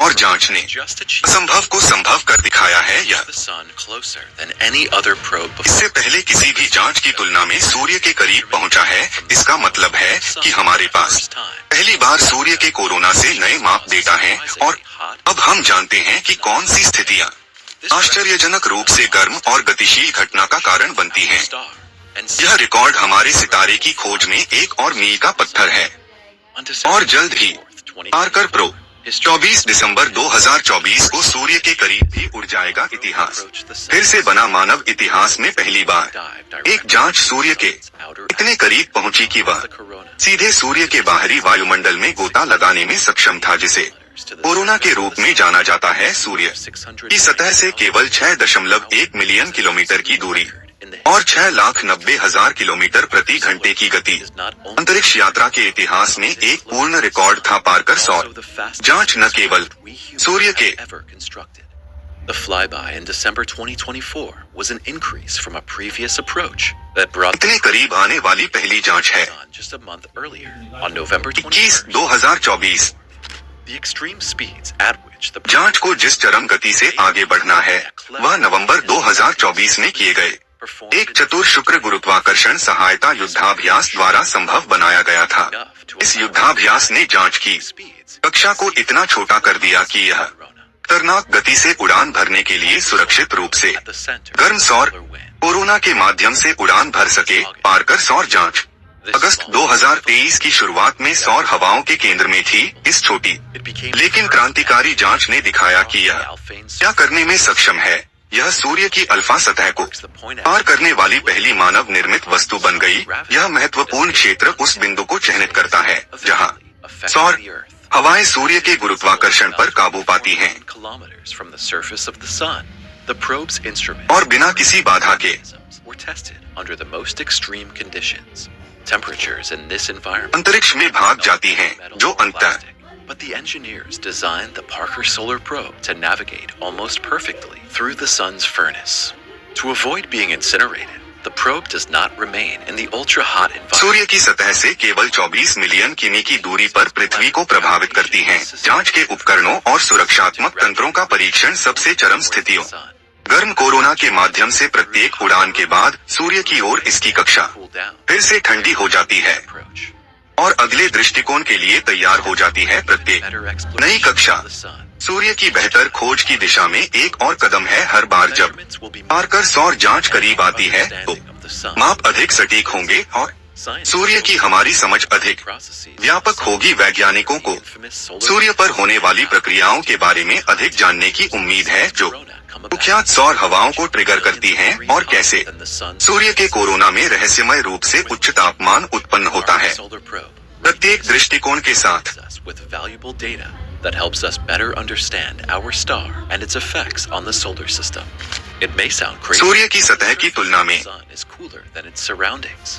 और जांच ने असंभव को संभव कर दिखाया है। यह इससे पहले किसी भी जांच की तुलना में सूर्य के करीब पहुंचा है। इसका मतलब है कि हमारे पास पहली बार सूर्य के कोरोना से नए माप डेटा हैं और अब हम जानते हैं कि कौन सी स्थितियां आश्चर्यजनक रूप से गर्म और गतिशील घटना का कारण बनती हैं। यह रिकॉर्ड हमारे सितारे की खोज में एक और मील का पत्थर है और जल्द ही पार्कर प्रोब 24 दिसंबर 2024 को सूर्य के करीब भी उड़ जाएगा। इतिहास फिर से बना। मानव इतिहास में पहली बार एक जांच सूर्य के इतने करीब पहुंची कि वह सीधे सूर्य के बाहरी वायुमंडल में गोता लगाने में सक्षम था, जिसे कोरोना के रूप में जाना जाता है। सूर्य की सतह से केवल 6.1 मिलियन किलोमीटर की दूरी और 6,90,000 किलोमीटर प्रति घंटे की गति अंतरिक्ष यात्रा के इतिहास में एक पूर्ण रिकॉर्ड था। पार्कर सौर जांच न केवल सूर्य के The flyby in December 2024 was an increase from a previous approach that brought इतने करीब आने वाली पहली जांच है। just a month earlier on November 21, 2024 The extreme speeds at which the जांच को जिस चरम गति से आगे बढ़ना है वह नवंबर 2024 में किए गए एक चतुर शुक्र गुरुत्वाकर्षण सहायता युद्धाभ्यास द्वारा संभव बनाया गया था। इस युद्धाभ्यास ने जांच की कक्षा को इतना छोटा कर दिया कि यह खतरनाक गति से उड़ान भरने के लिए सुरक्षित रूप से गर्म सौर कोरोना के माध्यम से उड़ान भर सके। पार्कर सौर जांच अगस्त 2023 की शुरुआत में सौर हवाओं के केंद्र में थी। इस छोटी लेकिन क्रांतिकारी जांच ने दिखाया कि यह क्या करने में सक्षम है। यह सूर्य की अल्फा सतह को पार करने वाली पहली मानव निर्मित वस्तु बन गई। यह महत्वपूर्ण क्षेत्र उस बिंदु को चिह्नित करता है जहां सौर हवाएं सूर्य के गुरुत्वाकर्षण पर काबू पाती हैं और बिना किसी बाधा के अंतरिक्ष में भाग जाती हैं, जो अंततः But the engineers designed the Parker Solar Probe to navigate almost perfectly through the sun's furnace. To avoid being incinerated, the probe does not remain in the ultra-hot environment. सूर्य की सतह से केवल 24 मिलियन किमी की दूरी पर पृथ्वी को प्रभावित करती हैं। जांच के उपकरणों और सुरक्षात्मक तंत्रों का परीक्षण सबसे चरम स्थितियों गर्म कोरोना के माध्यम से प्रत्येक उड़ान के बाद सूर्य की ओर इसकी कक्षा फिर से ठंडी हो जाती है और अगले दृष्टिकोण के लिए तैयार हो जाती है। प्रत्येक नई कक्षा सूर्य की बेहतर खोज की दिशा में एक और कदम है। हर बार जब पार्कर सौर जांच करीब आती है तो माप अधिक सटीक होंगे और सूर्य की हमारी समझ अधिक व्यापक होगी। वैज्ञानिकों को सूर्य पर होने वाली प्रक्रियाओं के बारे में अधिक जानने की उम्मीद है जो कुख्यात सौर हवाओं को ट्रिगर करती हैं और कैसे सूर्य के कोरोना में रहस्यमय रूप से उच्च तापमान उत्पन्न होता है। प्रत्येक दृष्टिकोण के साथ that helps us better understand our star and its effects on the solar system. It may sound crazy. सूर्य की सतह की तुलना में the sun is cooler than its surroundings.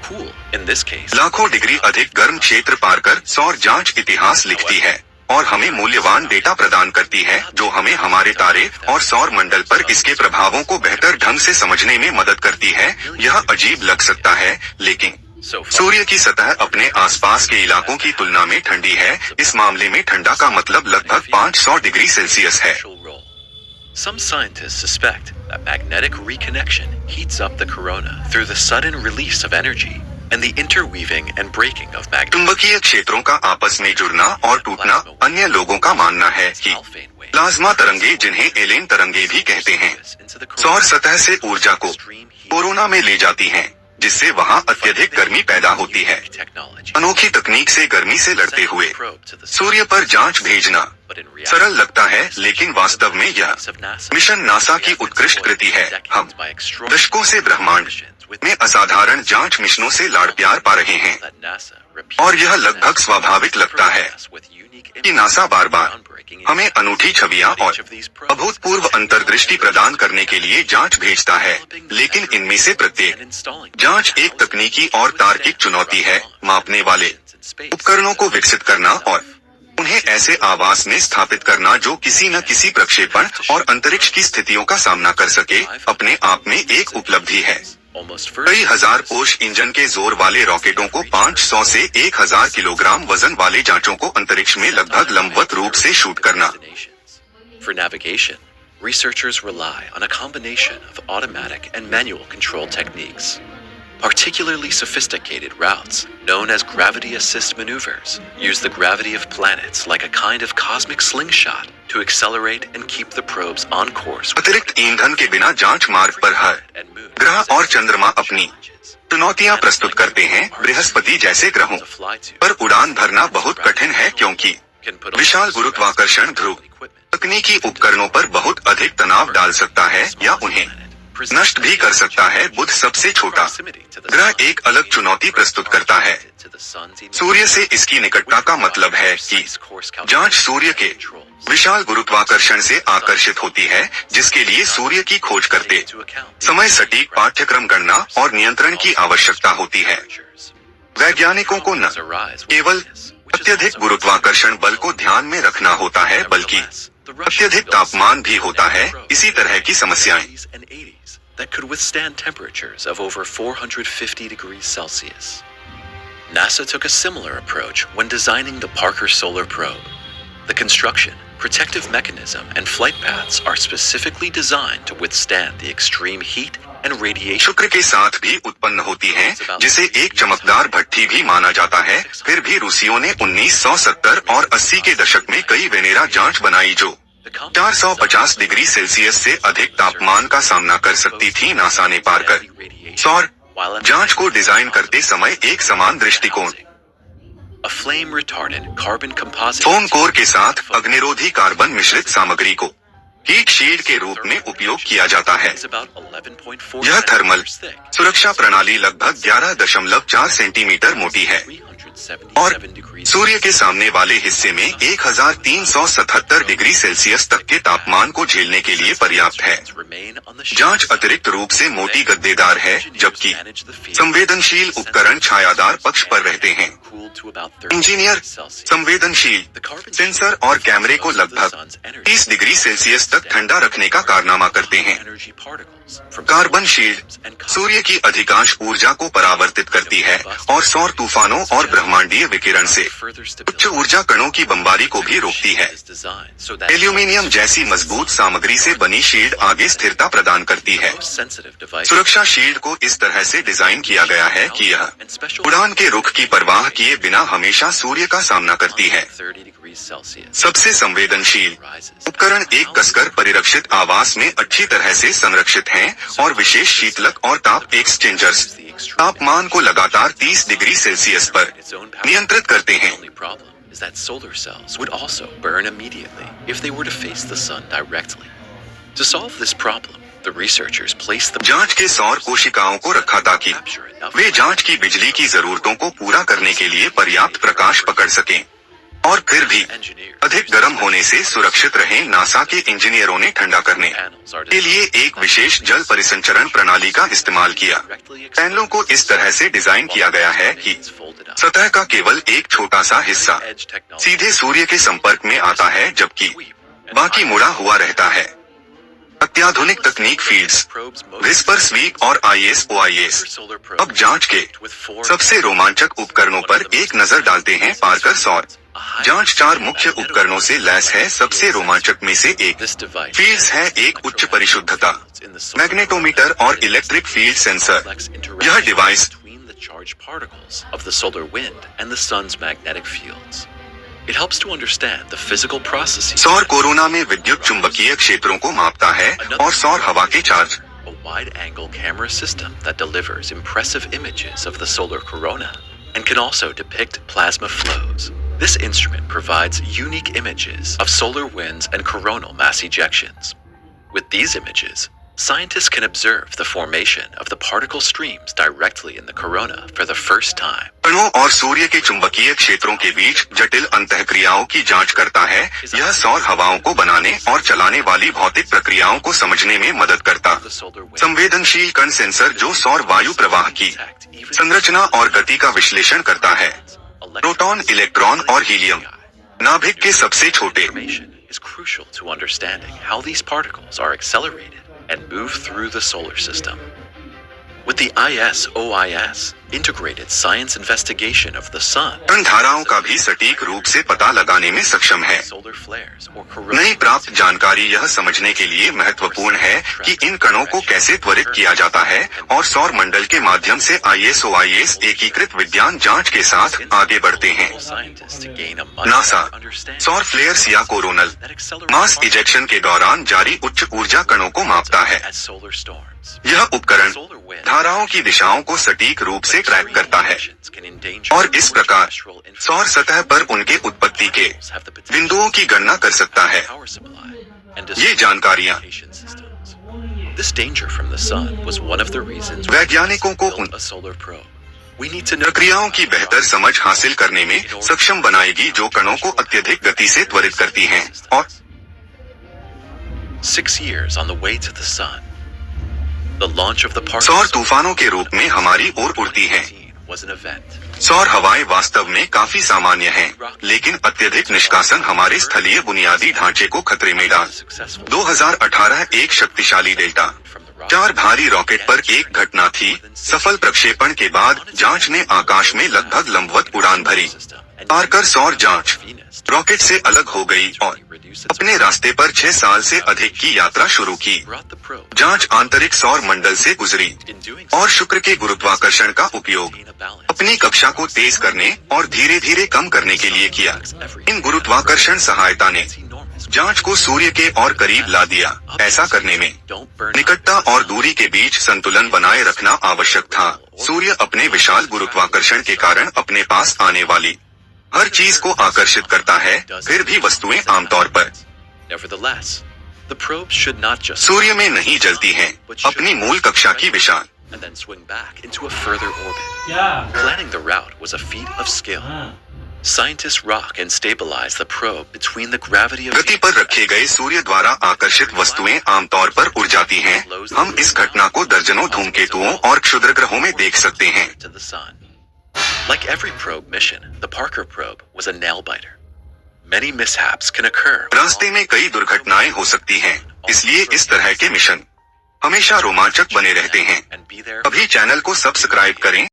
Cool in this case. लाखों डिग्री अधिक गर्म क्षेत्र पार कर सौर जांच इतिहास लिखती है और हमें मूल्यवान डेटा प्रदान करती है जो हमें हमारे तारे और सौर मंडल पर इसके प्रभावों को बेहतर ढंग से समझने में मदद करती है। यह अजीब लग सकता है, लेकिन सूर्य की सतह अपने आसपास के इलाकों की तुलना में ठंडी है। इस मामले में ठंडा का मतलब लगभग 500 डिग्री सेल्सियस है। Some scientists suspect that magnetic reconnection heats up the corona through the sudden release of energy and the interweaving and breaking of magnetic चुंबकीय क्षेत्रों का आपस में जुड़ना और टूटना। अन्य लोगों का मानना है कि प्लाज्मा तरंगे, जिन्हें एलेन तरंगे भी कहते हैं, सौर सतह से ऊर्जा को कोरोना में ले जाती हैं, जिससे वहां अत्यधिक गर्मी पैदा होती है। अनोखी तकनीक से गर्मी से लड़ते हुए सूर्य पर जांच भेजना सरल लगता है, लेकिन वास्तव में यह मिशन नासा की उत्कृष्ट कृति है। हम दशकों से ब्रह्मांड में असाधारण जांच मिशनों से लाड़ प्यार पा रहे हैं और यह लगभग स्वाभाविक लगता है कि नासा बार बार हमें अनूठी छवियां और अभूतपूर्व अंतर्दृष्टि प्रदान करने के लिए जांच भेजता है। लेकिन इनमें से प्रत्येक जांच एक तकनीकी और तार्किक चुनौती है। मापने वाले उपकरणों को विकसित करना और उन्हें ऐसे आवास में स्थापित करना जो किसी न किसी प्रक्षेपण और अंतरिक्ष की स्थितियों का सामना कर सके, अपने आप में एक उपलब्धि है। almost कई हजार पोष इंजन के जोर वाले रॉकेटों को 500 से 1000 किलोग्राम वजन वाले जांचों को अंतरिक्ष में लगभग लंबवत रूप से शूट करना। For navigation, researchers rely on a combination of automatic and manual control techniques. Particularly sophisticated routes, known as gravity assist maneuvers, use the gravity of planets like a kind of cosmic slingshot to accelerate and keep the probes on course. अतिरिक्त ईंधन के बिना जांच मार्ग पर हर ग्रह और चंद्रमा अपनी चुनौतियां प्रस्तुत करते हैं। बृहस्पति जैसे ग्रहों पर उड़ान भरना बहुत कठिन है क्योंकि विशाल गुरुत्वाकर्षण ध्रुव तकनीकी उपकरणों पर बहुत अधिक तनाव डाल सकता है या उन्हें नष्ट भी कर सकता है। बुध सबसे छोटा ग्रह एक अलग चुनौती प्रस्तुत करता है। सूर्य से इसकी निकटता का मतलब है कि जांच सूर्य के विशाल गुरुत्वाकर्षण से आकर्षित होती है, जिसके लिए सूर्य की खोज करते समय सटीक पाठ्यक्रम गणना और नियंत्रण की आवश्यकता होती है। वैज्ञानिकों को न केवल अत्यधिक गुरुत्वाकर्षण बल को ध्यान में रखना होता है, बल्कि अत्यधिक तापमान भी होता है। इसी तरह की समस्याएं that could withstand temperatures of over 450 degrees Celsius. NASA took a similar approach when designing the Parker Solar Probe. The construction, protective mechanism, and flight paths are specifically designed to withstand the extreme heat and radiation. शुक्र के साथ भी उत्पन्न होती हैं, जिसे एक चमकदार भट्ठी भी माना जाता है। फिर भी रूसियों ने 1970 और 80 के दशक में कई वेनेरा जांच बनाई जो 450 डिग्री सेल्सियस से अधिक तापमान का सामना कर सकती थी। नासा ने पार्कर सौर जांच को डिजाइन करते समय एक समान दृष्टिकोण फोम कोर के साथ अग्निरोधी कार्बन मिश्रित सामग्री को हीट शील्ड के रूप में उपयोग किया जाता है। यह थर्मल सुरक्षा प्रणाली लगभग 11.4 सेंटीमीटर मोटी है और सूर्य के सामने वाले हिस्से में 1377 डिग्री सेल्सियस तक के तापमान को झेलने के लिए पर्याप्त है। जांच अतिरिक्त रूप से मोटी गद्देदार है, जबकि संवेदनशील उपकरण छायादार पक्ष पर रहते हैं। इंजीनियर संवेदनशील सेंसर और कैमरे को लगभग 30 डिग्री सेल्सियस तक ठंडा रखने का कारनामा करते हैं। कार्बन शील्ड सूर्य की अधिकांश ऊर्जा को परावर्तित करती है और सौर तूफानों और ब्रह्मांडीय विकिरण से उच्च ऊर्जा कणों की बमबारी को भी रोकती है। एल्यूमीनियम जैसी मजबूत सामग्री से बनी शील्ड आगे स्थिरता प्रदान करती है। सुरक्षा शील्ड को इस तरह से डिजाइन किया गया है कि यह उड़ान के रुख की परवाह किए बिना हमेशा सूर्य का सामना करती है। सबसे संवेदनशील उपकरण एक कसकर परिरक्षित आवास में अच्छी तरह से संरक्षित हैं और विशेष शीतलक और ताप एक्सचेंजर्स तापमान को लगातार 30 डिग्री सेल्सियस पर नियंत्रित करते हैं। जांच के सौर कोशिकाओं को रखा ताकि वे जांच की बिजली की जरूरतों को पूरा करने के लिए पर्याप्त प्रकाश पकड़ सकें और फिर भी अधिक गर्म होने से सुरक्षित रहें। नासा के इंजीनियरों ने ठंडा करने के लिए एक विशेष जल परिसंचरण प्रणाली का इस्तेमाल किया। पैनलों को इस तरह से डिजाइन किया गया है कि सतह का केवल एक छोटा सा हिस्सा सीधे सूर्य के संपर्क में आता है, जबकि बाकी मुड़ा हुआ रहता है। अत्याधुनिक तकनीक फील्ड्स विस्पर स्वीप और ISOIS अब जांच के सबसे रोमांचक उपकरणों पर एक नजर डालते हैं। पार्कर सौर जांच 4 मुख्य उपकरणों से लैस है। सबसे रोमांचक में से एक फील्ड्स है, एक उच्च परिशुद्धता मैग्नेटोमीटर और इलेक्ट्रिक फील्ड सेंसर। यह device It helps to understand the physical processes. सौर कोरोना में विद्युत चुंबकीय क्षेत्रों को मापता है और सौर हवा के charge. A wide-angle camera system that delivers impressive images of the solar corona and can also depict plasma flows. This instrument provides unique images of solar winds and coronal mass ejections. With these images, scientists can observe the formation of the particle streams directly in the corona for the first time. कणों और सूर्य के चुंबकीय क्षेत्रों के बीच जटिल अंतःक्रियाओं की जांच करता है। यह सौर हवाओं को बनाने और चलाने वाली भौतिक प्रक्रियाओं को समझने में मदद करता। संवेदनशील कण सेंसर जो सौर वायु प्रवाह की संरचना और गति का विश्लेषण करता है। प्रोटॉन, इलेक्ट्रॉन और हीलियम नाभिक के सबसे छोटे is crucial to understanding how these particles are accelerated and move through the solar system. With the ISOIS, Integrated Science Investigation of the Sun, इन धाराओं का भी सटीक रूप से पता लगाने में सक्षम है। solar flares or नई corona प्राप्त जानकारी यह समझने के लिए महत्वपूर्ण है कि इन कणों को कैसे त्वरित किया जाता है और सौर मंडल के माध्यम से ISOIS एकीकृत विज्ञान जांच के साथ आगे बढ़ते हैं। scientists to gain a much NASA better understanding सौर फ्लेयर्स या coronal that accelerate mass ejection के दौरान जारी उच्च ऊर्जा कणों को मापता है। as solar storms. यह उपकरण धाराओं की दिशाओं को सटीक रूप से ट्रैक करता है और इस प्रकार सौर सतह पर उनके उत्पत्ति के बिंदुओं की गणना कर सकता है। ये जानकारियां This danger from the sun was one of the reasons वैज्ञानिकों को उन a solar probe. We need to know प्रक्रियाओं की बेहतर समझ हासिल करने में सक्षम बनाएगी जो कणों को अत्यधिक गति से त्वरित करती हैं और 6 years on the way to the sun. The launch of the Parker सौर तूफानों के रूप में हमारी ओर उड़ती हैं। was an event. सौर हवाएं वास्तव में काफी सामान्य हैं, लेकिन अत्यधिक निष्कासन हमारे स्थलीय बुनियादी ढांचे को खतरे में डाल। 2018 एक शक्तिशाली डेल्टा 4 भारी रॉकेट पर एक घटना थी। सफल प्रक्षेपण के बाद जांच ने आकाश में लगभग लंबवत उड़ान भरी। पार्कर सौर जांच रॉकेट से अलग हो गई और अपने रास्ते पर 6 साल से अधिक की यात्रा शुरू की। जांच आंतरिक सौर मंडल से गुजरी और शुक्र के गुरुत्वाकर्षण का उपयोग अपनी कक्षा को तेज करने और धीरे धीरे कम करने के लिए किया। इन गुरुत्वाकर्षण सहायता ने जांच को सूर्य के और करीब ला दिया। ऐसा करने में निकटता और दूरी के बीच संतुलन बनाए रखना आवश्यक था। सूर्य अपने विशाल गुरुत्वाकर्षण के कारण अपने पास आने वाली हर चीज को आकर्षित करता है, फिर भी वस्तुएं आमतौर पर Nevertheless, the probe should not just सूर्य में नहीं जलती हैं, अपनी मूल कक्षा की विशाल and then swing back into a further orbit. Yeah. Planning the route was a feat of skill. Scientists rock and stabilize the probe between the gravity of गति पर रखे गए सूर्य द्वारा आकर्षित वस्तुएं आमतौर पर उड़ जाती हैं। हम इस घटना को दर्जनों धूमकेतुओं और क्षुद्रग्रहों में देख सकते हैं। to the sun. Like every probe mission, the Parker probe was a nail-biter. Many mishaps can occur. रास्ते में कई दुर्घटनाएं हो सकती हैं, इसलिए इस तरह के मिशन हमेशा रोमांचक बने रहते हैं। And be there अभी चैनल को सब्सक्राइब करें